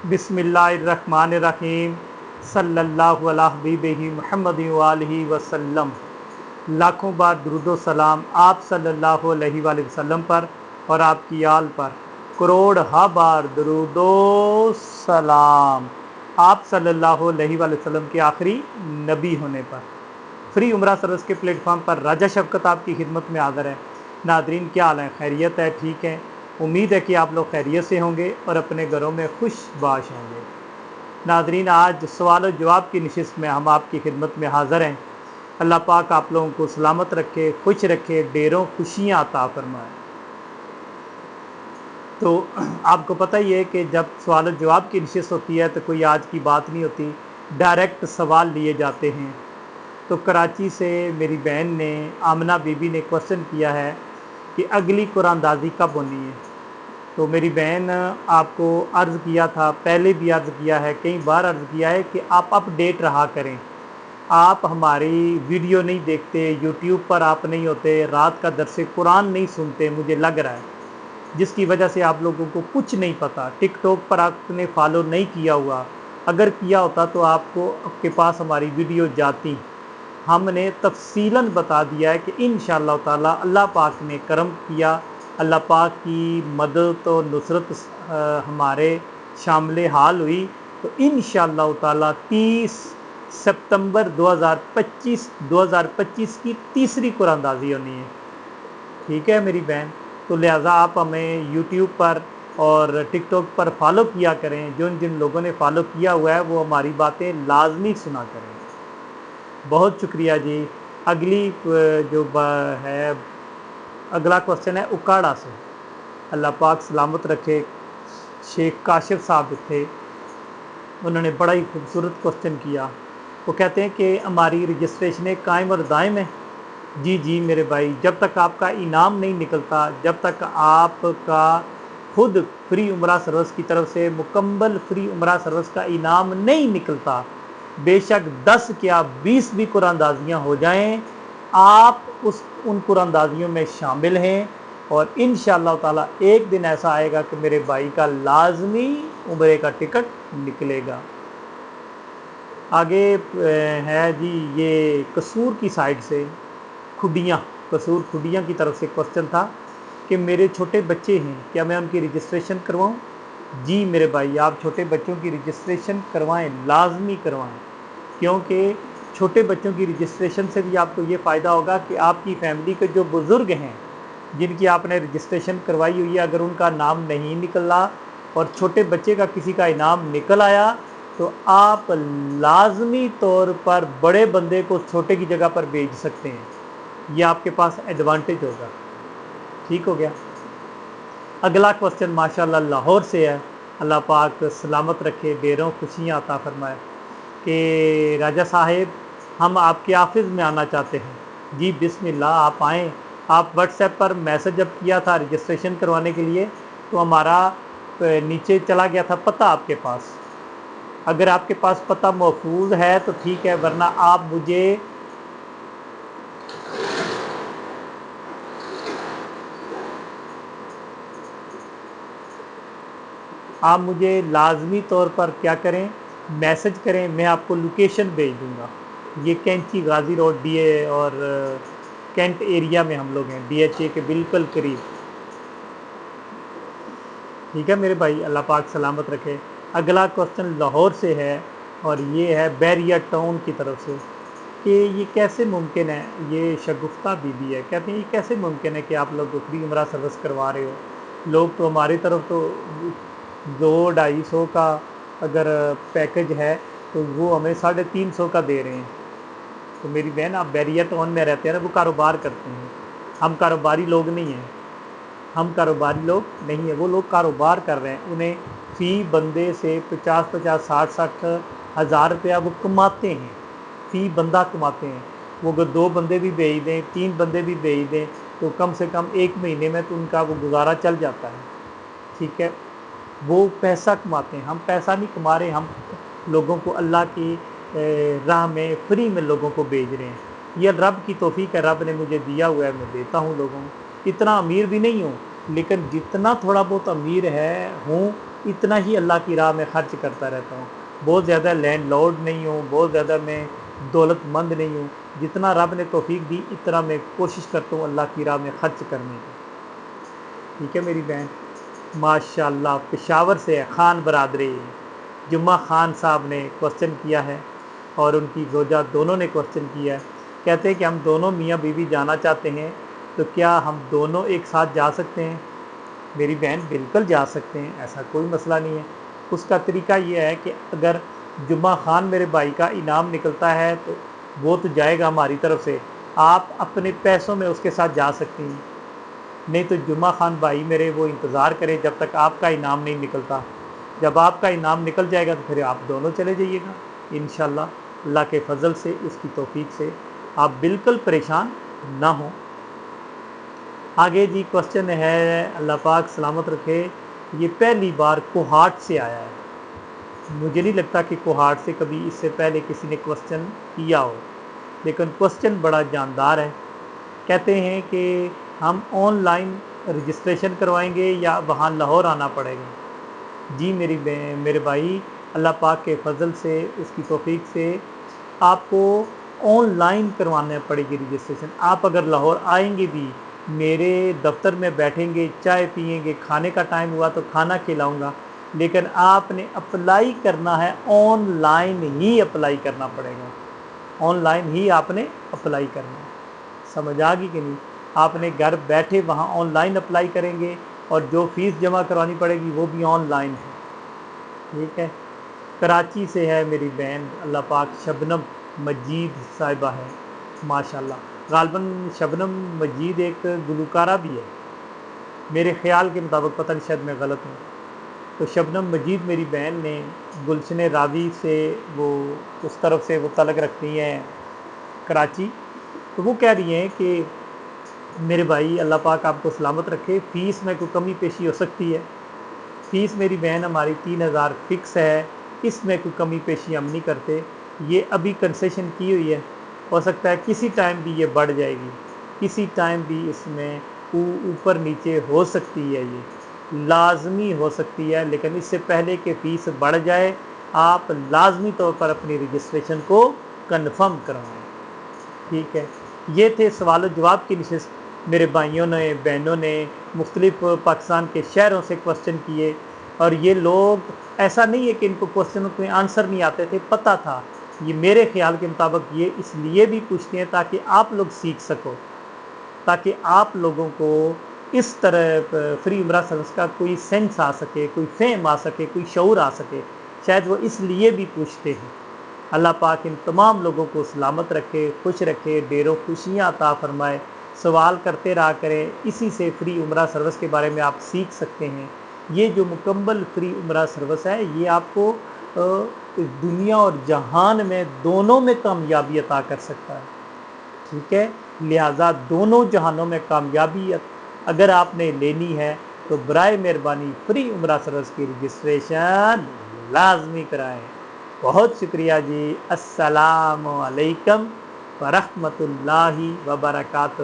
बिस्मिल्लाहिर्रहमानिर्रहीम सल्लल्लाहु अला हबीबिही मुहम्मद व आलिहि वसल्लम। लाखों बार दुरूद व सलाम आप सल्लल्लाहु अलैहि वसल्लम पर और आपकी आल पर। करोड़ हा बार दुरूद व सलाम आप सल्लल्लाहु अलैहि वसल्लम के आखिरी नबी होने पर। फ्री उम्रा सर्विस के प्लेटफॉर्म पर राजा शफकत आपकी खिदमत में हाज़िर है। नादरीन, क्या हाल है? खैरियत है? ठीक है। उम्मीद है कि आप लोग खैरियत से होंगे और अपने घरों में खुशबाश होंगे। नादरीन, आज सवाल और जवाब की नशिस्त में हम आपकी खिदमत में हाज़िर हैं। अल्लाह पाक आप लोगों को सलामत रखे, खुश रखे, ढेरों खुशियाँ अता फरमाए। तो आपको पता ही है कि जब सवाल और जवाब की नशिस्त होती है तो कोई आज की बात नहीं होती, डायरेक्ट सवाल लिए जाते हैं। तो कराची से मेरी बहन ने, आमना बीबी ने क्वेश्चन किया है कि अगली कुरानदाजी कब होनी है। तो मेरी बहन, आपको अर्ज़ किया था, पहले भी अर्ज़ किया है, कई बार अर्ज़ किया है कि आप अपडेट रहा करें। आप हमारी वीडियो नहीं देखते, यूट्यूब पर आप नहीं होते, रात का दर्स कुरान नहीं सुनते, मुझे लग रहा है, जिसकी वजह से आप लोगों को कुछ नहीं पता। टिकटॉक पर आपने फॉलो नहीं किया हुआ, अगर किया होता तो आपके पास हमारी वीडियो जाती। हमने तफसीलन बता दिया है कि इंशाअल्लाह ताला अल्लाह पाक ने करम किया, अल्लाह पाक की मदद और नुसरत हमारे शामिल हाल हुई तो इंशाअल्लाह ताला 30 सितंबर 2025 की तीसरी कुरानदाजी होनी है। ठीक है मेरी बहन, तो लिहाजा आप हमें यूट्यूब पर और टिकटॉक पर फॉलो किया करें। जिन जिन लोगों ने फॉलो किया हुआ है वो हमारी बातें लाजमी सुना करें। बहुत शुक्रिया जी। अगली जो है, अगला क्वेश्चन है उकाड़ा से। अल्लाह पाक सलामत रखे। शेख काशिफ साहब थे, उन्होंने बड़ा ही खूबसूरत क्वेश्चन किया। वो कहते हैं कि हमारी रजिस्ट्रेशन कायम और दायम है। जी जी मेरे भाई, जब तक आपका इनाम नहीं निकलता, जब तक आपका खुद फ्री उम्रा सर्विस की तरफ से मुकम्मल फ्री उम्रा सर्विस का इनाम नहीं निकलता, बेशक 10 क्या 20 भी कुरानदाजियाँ हो जाएं, आप उन कुरानदाजियों में शामिल हैं और इंशाअल्लाह ताला एक दिन ऐसा आएगा कि मेरे भाई का लाजमी उम्रे का टिकट निकलेगा। आगे है जी, ये कसूर की साइड से कसूर खुडियाँ की तरफ से क्वेश्चन था कि मेरे छोटे बच्चे हैं, क्या मैं उनकी रजिस्ट्रेशन करवाऊँ? जी मेरे भाई, आप छोटे बच्चों की रजिस्ट्रेशन करवाएं, लाजमी करवाएं, क्योंकि छोटे बच्चों की रजिस्ट्रेशन से भी आपको ये फ़ायदा होगा कि आपकी फैमिली के जो बुज़ुर्ग हैं जिनकी आपने रजिस्ट्रेशन करवाई हुई है, अगर उनका नाम नहीं निकला और छोटे बच्चे का किसी का इनाम निकल आया तो आप लाजमी तौर पर बड़े बंदे को छोटे की जगह पर भेज सकते हैं। ये आपके पास एडवांटेज होगा। ठीक हो गया। अगला क्वेश्चन माशाल्लाह लाहौर से है। अल्लाह पाक सलामत रखे, ढेरों खुशियाँ अता फरमाए। कि राजा साहिब, हम आपके ऑफिस में आना चाहते हैं। जी बिस्मिल्लाह, आप आएँ। आप व्हाट्सएप पर मैसेज जब किया था रजिस्ट्रेशन करवाने के लिए तो हमारा नीचे चला गया था पता आपके पास। अगर आपके पास पता महफूज है तो ठीक है, वरना आप मुझे लाजमी तौर पर क्या करें, मैसेज करें, मैं आपको लोकेशन भेज दूंगा। ये कैंची गाजी रोड डीए और कैंट एरिया में हम लोग हैं, डीएचए के बिल्कुल करीब। ठीक है मेरे भाई, अल्लाह पाक सलामत रखे। अगला क्वेश्चन लाहौर से है और ये है बैरिया टाउन की तरफ से कि ये कैसे मुमकिन है, ये शगुफ्ता बीबी है, कहते हैं ये कैसे मुमकिन है कि आप लोग फ्री उम्रा सर्विस करवा रहे हो। लोग तो हमारी तरफ तो 200-250 का अगर पैकेज है तो वो हमें 350 का दे रहे हैं। तो मेरी बहन, आप बैरिया टाउन में रहते हैं ना, वो कारोबार करते हैं, हम कारोबारी लोग नहीं हैं, हम कारोबारी लोग नहीं हैं, वो लोग कारोबार कर रहे हैं। उन्हें फ़ी बंदे से 50-50, 60-60 हज़ार रुपया वो कमाते हैं, फ़ी बंदा कमाते हैं। वो अगर 2 बंदे भी भेज दें, 3 बंदे भी भेज दें तो कम से कम 1 महीने में तो उनका वो गुजारा चल जाता है। ठीक है, वो पैसा कमाते हैं, हम पैसा नहीं कमा रहे, हम लोगों को अल्लाह की राह में फ्री में लोगों को भेज रहे हैं। ये रब की तौफीक है, रब ने मुझे दिया हुआ है, मैं देता हूँ लोगों को। इतना अमीर भी नहीं हूँ, लेकिन जितना थोड़ा बहुत अमीर हूँ اتنا ہی اللہ کی راہ میں خرچ کرتا رہتا ہوں. بہت زیادہ لینڈ لارڈ نہیں ہوں, بہت زیادہ میں دولت مند نہیں ہوں. جتنا رب نے توفیق دی اتنا میں کوشش کرتا ہوں اللہ کی راہ میں خرچ کرنے کی. ٹھیک ہے میری بہن. ماشاء اللہ پشاور سے ہے خان برادری. جمعہ خان صاحب نے کوشچن کیا ہے اور ان کی زوجہ دونوں نے کوشچن کیا ہے. کہتے ہیں کہ ہم دونوں میاں بیوی جانا چاہتے ہیں, تو کیا ہم دونوں ایک ساتھ جا سکتے ہیں؟ میری بہن بالکل جا سکتے ہیں, ایسا کوئی مسئلہ نہیں ہے. اس کا طریقہ یہ ہے کہ اگر جمعہ خان میرے بھائی کا انعام نکلتا ہے تو وہ تو جائے گا ہماری طرف سے, آپ اپنے پیسوں میں اس کے ساتھ جا سکتی ہیں. نہیں تو جمعہ خان بھائی میرے وہ انتظار کرے جب تک آپ کا انعام نہیں نکلتا. جب آپ کا انعام نکل جائے گا تو پھر آپ دونوں چلے جائیے گا انشاءاللہ. اللہ کے فضل سے, اس کی توفیق سے آپ بالکل پریشان نہ ہوں. آگے جی کوشچن ہے, اللہ پاک سلامت رکھے, یہ پہلی بار کوہاٹ سے آیا ہے. مجھے نہیں لگتا کہ کوہاٹ سے کبھی اس سے پہلے کسی نے کوشچن کیا ہو, لیکن کوشچن بڑا جاندار ہے. کہتے ہیں کہ ہم آن لائن رجسٹریشن کروائیں گے یا وہاں لاہور آنا پڑے گا؟ جی میرے بھائی, اللہ پاک کے فضل سے, اس کی توفیق سے آپ کو آن لائن کروانا پڑے گی رجسٹریشن. آپ اگر لاہور آئیں گے بھی, میرے دفتر میں بیٹھیں گے, چائے پئیں گے, کھانے کا ٹائم ہوا تو کھانا کھلاؤں گا, لیکن آپ نے اپلائی کرنا ہے آن لائن ہی اپلائی کرنا پڑے گا. آن لائن ہی آپ نے اپلائی کرنا ہے. سمجھ آ گئی کہ نہیں؟ آپ نے گھر بیٹھے وہاں آن لائن اپلائی کریں گے, اور جو فیس جمع کروانی پڑے گی وہ بھی آن لائن ہے. ٹھیک ہے. کراچی سے ہے میری بہن, اللہ پاک شبنم مجید صاحبہ ہے ماشاءاللہ. غالباً شبنم مجید ایک گلوکارہ بھی ہے میرے خیال کے مطابق, پتہ نہیں شاید میں غلط ہوں. تو شبنم مجید میری بہن نے گلشن راوی سے, وہ اس طرف سے وہ تعلق رکھتی ہیں کراچی. تو وہ کہہ رہی ہیں کہ میرے بھائی اللہ پاک آپ کو سلامت رکھے, فیس میں کوئی کمی پیشی ہو سکتی ہے؟ فیس میری بہن ہماری 3,000 فکس ہے, اس میں کوئی کمی پیشی ہم نہیں کرتے. یہ ابھی کنسیشن کی ہوئی ہے, ہو سکتا ہے کسی ٹائم بھی یہ بڑھ جائے گی, کسی ٹائم بھی اس میں اوپر نیچے ہو سکتی ہے, یہ لازمی ہو سکتی ہے. لیکن اس سے پہلے کہ فیس بڑھ جائے, آپ لازمی طور پر اپنی رجسٹریشن کو کنفرم کروائیں. ٹھیک ہے. یہ تھے سوال و جواب کی نشست. میرے بھائیوں نے, بہنوں نے مختلف پاکستان کے شہروں سے کوشچن کیے, اور یہ لوگ ایسا نہیں ہے کہ ان کو کوشچنوں کے آنسر نہیں آتے تھے, پتہ تھا. یہ میرے خیال کے مطابق یہ اس لیے بھی پوچھتے ہیں تاکہ آپ لوگ سیکھ سکو, تاکہ آپ لوگوں کو اس طرح فری عمرہ سروس کا کوئی سینس آ سکے, کوئی فہم آ سکے, کوئی شعور آ سکے. شاید وہ اس لیے بھی پوچھتے ہیں. اللہ پاک ان تمام لوگوں کو سلامت رکھے, خوش رکھے, ڈھیروں خوشیاں عطا فرمائے. سوال کرتے رہا کریں, اسی سے فری عمرہ سروس کے بارے میں آپ سیکھ سکتے ہیں. یہ جو مکمل فری عمرہ سروس ہے, یہ آپ کو دنیا اور جہان میں دونوں میں کامیابی عطا کر سکتا ہے. ٹھیک ہے. لہٰذا دونوں جہانوں میں کامیابی اگر آپ نے لینی ہے تو برائے مہربانی فری عمرہ سروس کی رجسٹریشن لازمی کرائیں. بہت شکریہ جی. السلام علیکم ورحمۃ اللہ وبرکاتہ.